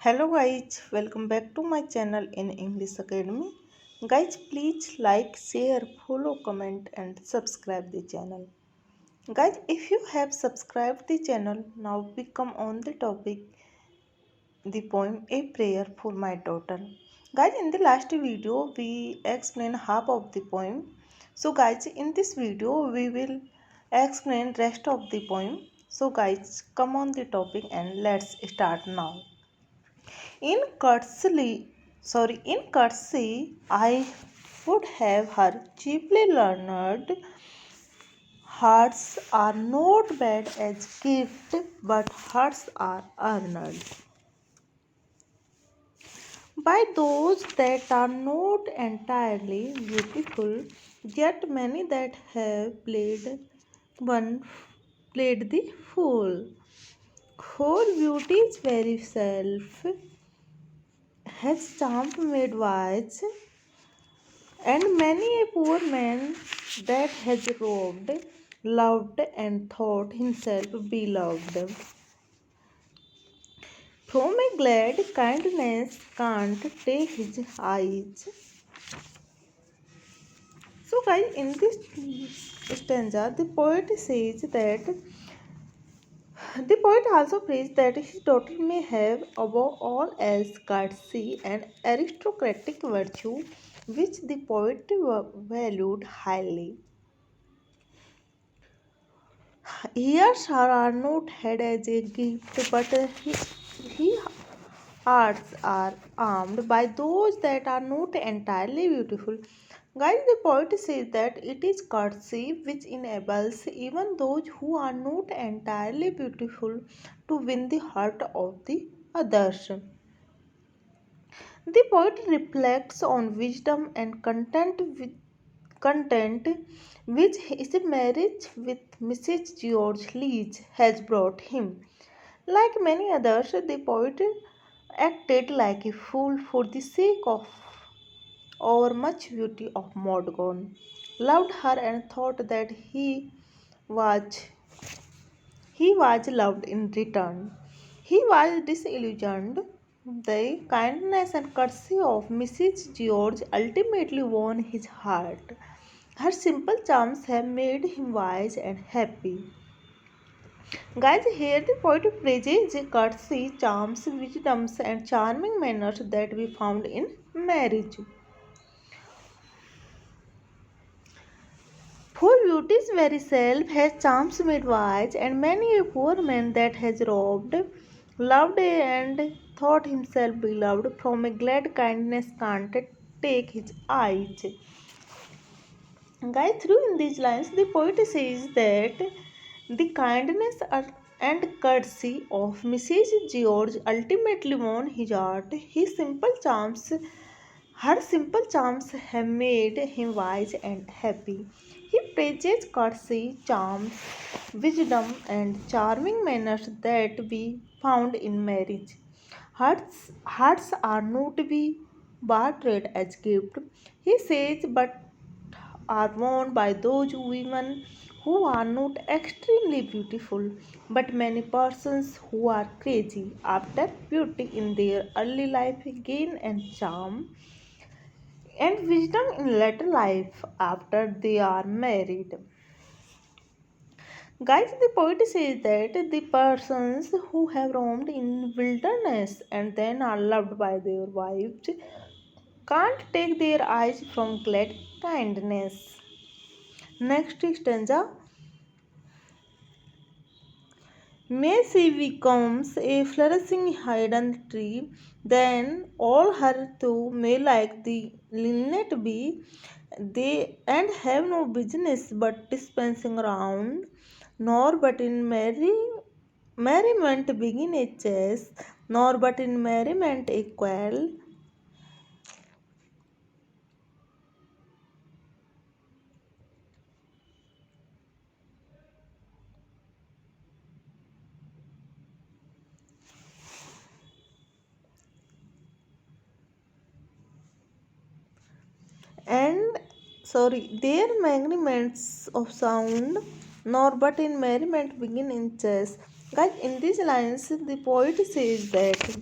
Hello guys, welcome back to my channel in English Academy. Guys, please like, share, follow, comment and subscribe the channel. Guys, if you have subscribed the channel, now we come on the topic, the poem A Prayer for My Daughter. Guys, in the last video, we explained half of the poem. So guys, in this video, we will explain rest of the poem. So guys, come on the topic and let's start now. In courtesy, I would have her cheaply learned. Hearts are not bad as gift, but hearts are earned by those that are not entirely beautiful, yet many that have one played the fool. Whole beauty's very self has charm made wise, and many a poor man that has robbed, loved, and thought himself beloved. From a glad kindness can't take his eyes. So, guys, in this stanza, the poet also prays that his daughter may have, above all else, courtesy and aristocratic virtue, which the poet valued highly. Ears are not had as a gift, but he hearts are armed by those that are not entirely beautiful. Guys, the poet says that it is courtesy which enables even those who are not entirely beautiful to win the heart of the others. The poet reflects on wisdom and content which his marriage with Mrs. George Leach has brought him. Like many others, the poet acted like a fool for the sake of our much beauty of Modgon, loved her and thought that was he was loved in return. He was disillusioned. The kindness and courtesy of Mrs. George ultimately won his heart. Her simple charms have made him wise and happy. Guys, here the poet praises the courtesy, charms, wisdoms, and charming manners that we found in marriage. For beauty's very self has charms made wise, and many a poor man that has robbed, loved, and thought himself beloved from a glad kindness can't take his eyes. Guys, through in these lines, the poet says that the kindness and courtesy of Mrs. George ultimately won his heart. Her simple charms have made him wise and happy. He praises courtesy, charms, wisdom, and charming manners that we found in marriage. Hearts are not to be bartered as gift, he says, but are worn by those women who are not extremely beautiful, but many persons who are crazy after beauty in their early life gain and charm and wisdom in later life after they are married. Guys, the poet says that the persons who have roamed in wilderness and then are loved by their wives can't take their eyes from glad kindness. Next stanza. May she becomes a flourishing hidden tree, then all her too may like the linnet be, they and have no business but dispensing round, nor but in merriment begin a chase, nor but in merriment a quarrel. And their merriments of sound, nor but in merriment begin in chess. Guys, in these lines, the poet says that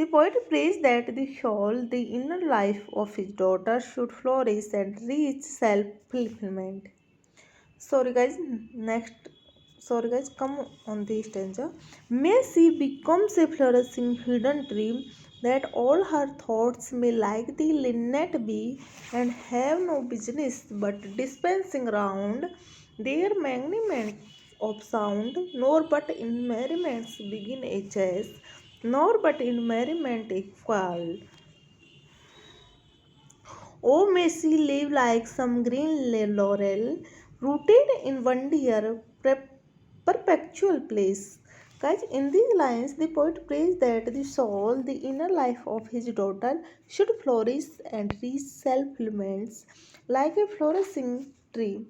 The poet prays that the soul, the inner life of his daughter, should flourish and reach self fulfillment. Sorry guys, next. Sorry guys, come on the stanza. May she becomes a flourishing hidden tree, that all her thoughts may like the linnet be, and have no business but dispensing round their magnificence of sound, nor but in merriments begin a chase, nor but in merriment a quarrel. Oh, may she live like some green laurel, rooted in one dear perpetual place. Guys, in these lines, the poet prays that the soul, the inner life of his daughter, should flourish and reach self-fulfillments like a flourishing tree.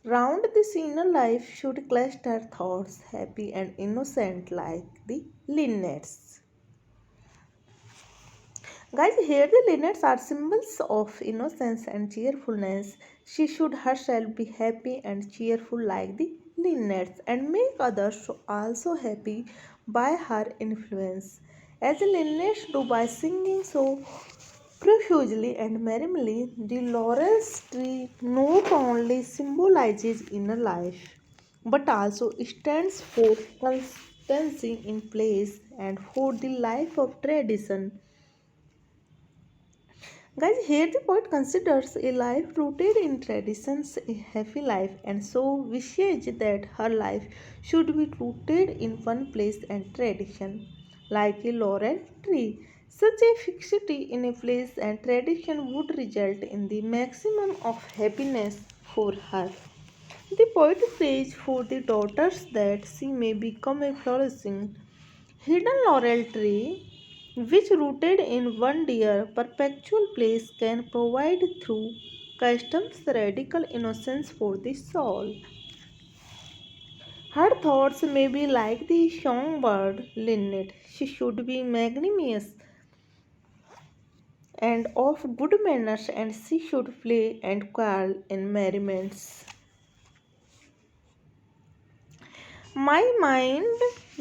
Round this inner life should cluster thoughts, happy and innocent like the linnets. Guys, here the linnets are symbols of innocence and cheerfulness. She should herself be happy and cheerful like the linnets and make others also happy by her influence. As the linnets do by singing so profusely and merrily, the laurel tree not only symbolizes inner life but also stands for constancy in place and for the life of tradition. Guys, here the poet considers a life rooted in traditions a happy life and so wishes that her life should be rooted in one place and tradition, like a laurel tree. Such a fixity in a place and tradition would result in the maximum of happiness for her. The poet prays for the daughters that she may become a flourishing hidden laurel tree, which rooted in one dear perpetual place can provide through customs radical innocence for the soul. Her thoughts may be like the songbird linnet. She should be magnanimous and of good manners, and she should play and quarrel in merriments. My mind,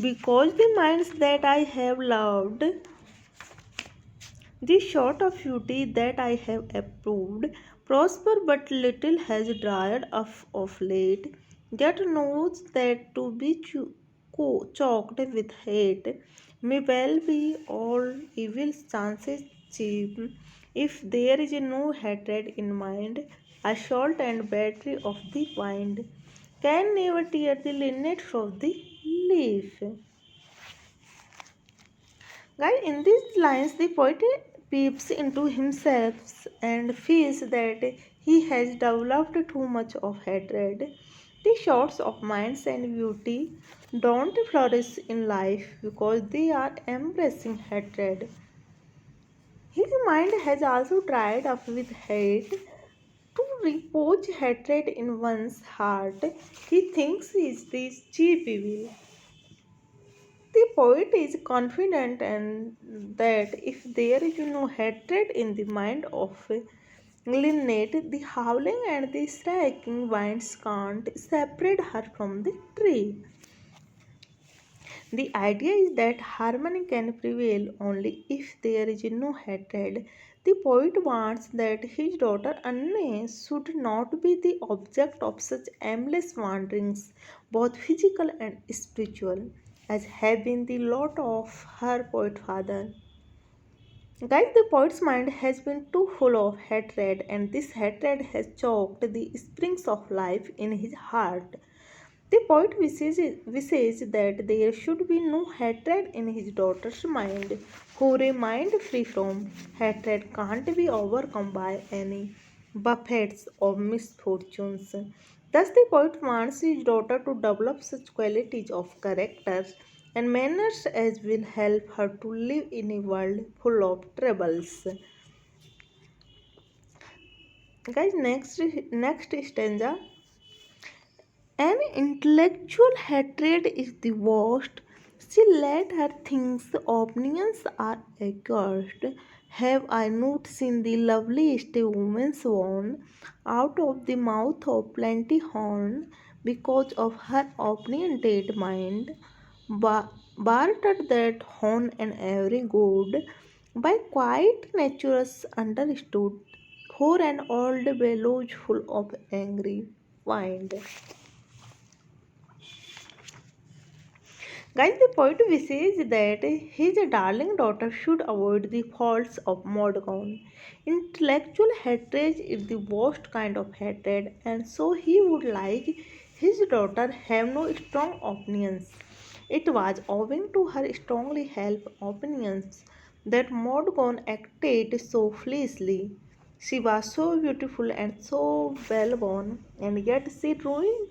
because the minds that I have loved, the sort of beauty that I have approved, prosper but little has dried up of late, yet knows that to be choked with hate may well be all evil chances cheap, if there is no hatred in mind, assault and battery of the wind can never tear the lineage of the leaf. Guys, in these lines, the poet peeps into himself and feels that he has developed too much of hatred. The shots of minds and beauty don't flourish in life because they are embracing hatred. His mind has also dried up with hate. To repose hatred in one's heart, he thinks is this cheap evil. The poet is confident and that if there is no hatred in the mind of Lynette, the howling and the striking winds can't separate her from the tree. The idea is that harmony can prevail only if there is no hatred. The poet wants that his daughter Anne should not be the object of such aimless wanderings, both physical and spiritual, as had been the lot of her poet father. Guys, the poet's mind has been too full of hatred, and this hatred has choked the springs of life in his heart. The poet wishes that there should be no hatred in his daughter's mind, for a mind free from hatred can't be overcome by any buffets of misfortunes. Thus, the poet wants his daughter to develop such qualities of character and manners as will help her to live in a world full of troubles. Guys, next stanza. An intellectual hatred is the worst. She let her things opinions are accursed. Have I not seen the loveliest woman sworn out of the mouth of plenty horn because of her opinionated mind? bartered that horn and every good, by quiet natures understood, for an old bellows full of angry wind. Guys, the poet wishes that his darling daughter should avoid the faults of Mordecai. Intellectual hatred is the worst kind of hatred, and so he would like his daughter have no strong opinions. It was owing to her strongly held opinions that Mordecai acted so foolishly. She was so beautiful and so well born, and yet she ruined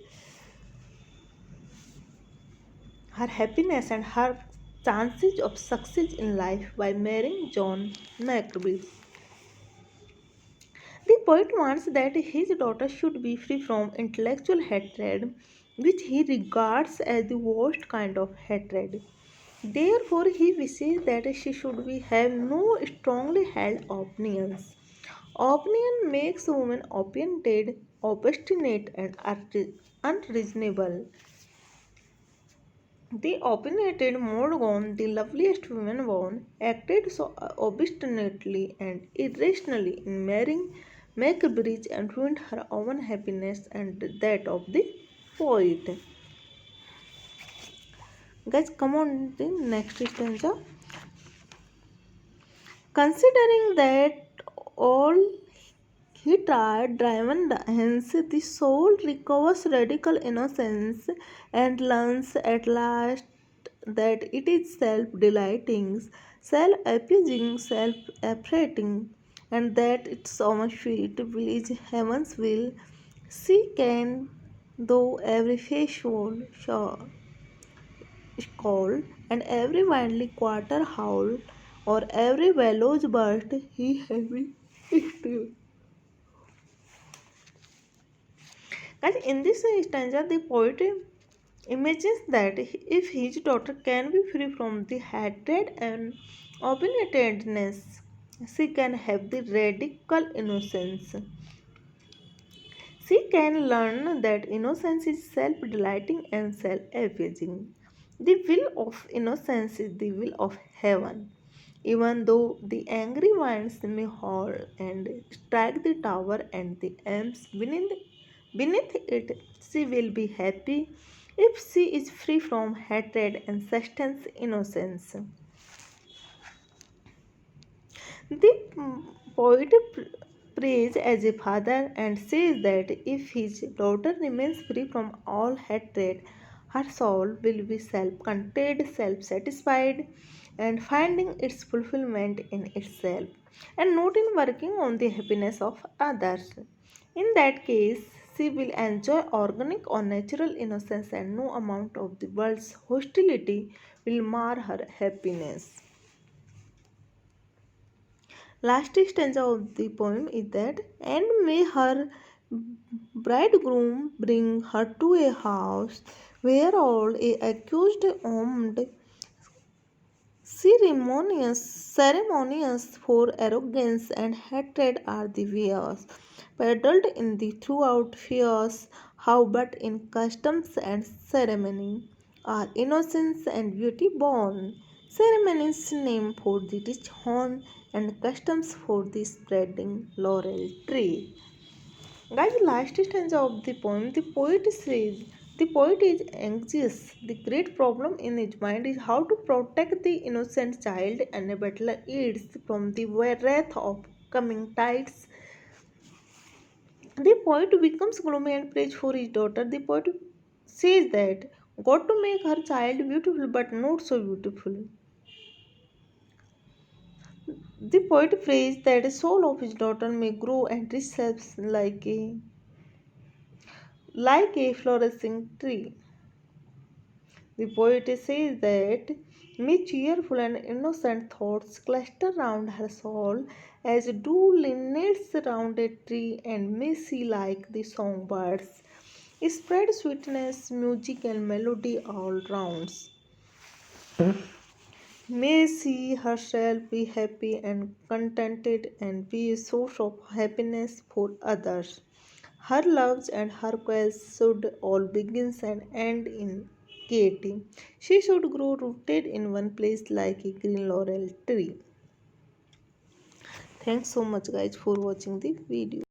her happiness and her chances of success in life by marrying John Maccabees. The poet wants that his daughter should be free from intellectual hatred, which he regards as the worst kind of hatred. Therefore, he wishes that she should have no strongly held opinions. Opinion makes women opinionated, obstinate, and unreasonable. The opinionated Morgan, the loveliest woman born, acted so obstinately and irrationally in marrying Macbridge and ruined her own happiness and that of the poet. Guys, come on, the next stanza. Considering that all he tried, driven hence, the soul recovers radical innocence and learns at last that it is self delighting, self appeasing, self apprating, and that its own sweet will is heaven's will. She can, though every faithful scold, and every windly quarter howl, or every bellows burst, he heavy still. And in this stanza, the poet imagines that if his daughter can be free from the hatred and opinionatedness, she can have the radical innocence. She can learn that innocence is self delighting and self effacing. The will of innocence is the will of heaven. Even though the angry winds may howl and strike the tower and the elms beneath it, she will be happy if she is free from hatred and sustains innocence. The poet prays as a father and says that if his daughter remains free from all hatred, her soul will be self contained, self satisfied, and finding its fulfillment in itself, and not in working on the happiness of others. In that case, she will enjoy organic or natural innocence, and no amount of the world's hostility will mar her happiness. Last stanza of the poem is that, and may her bridegroom bring her to a house where all a accused armed ceremonious for arrogance and hatred are the wares, peddled in the throughout fierce, how but in customs and ceremony are innocence and beauty born. Ceremonies name for the rich horn and customs for the spreading laurel tree. Guys, last stanza of the poem, the poet says the poet is anxious. The great problem in his mind is how to protect the innocent child, and a battler aids from the wrath of coming tides. The poet becomes gloomy and prays for his daughter. The poet says that God to make her child beautiful but not so beautiful. The poet prays that the soul of his daughter may grow and reach like a flourishing tree. The poet says that may cheerful and innocent thoughts cluster round her soul as do linnets round a tree, and may she, like the songbirds, spread sweetness, music, and melody all rounds. May she herself be happy and contented and be a source of happiness for others. Her loves and her quests should all begin and end in Katie. She should grow rooted in one place like a green laurel tree. Thanks so much guys for watching the video.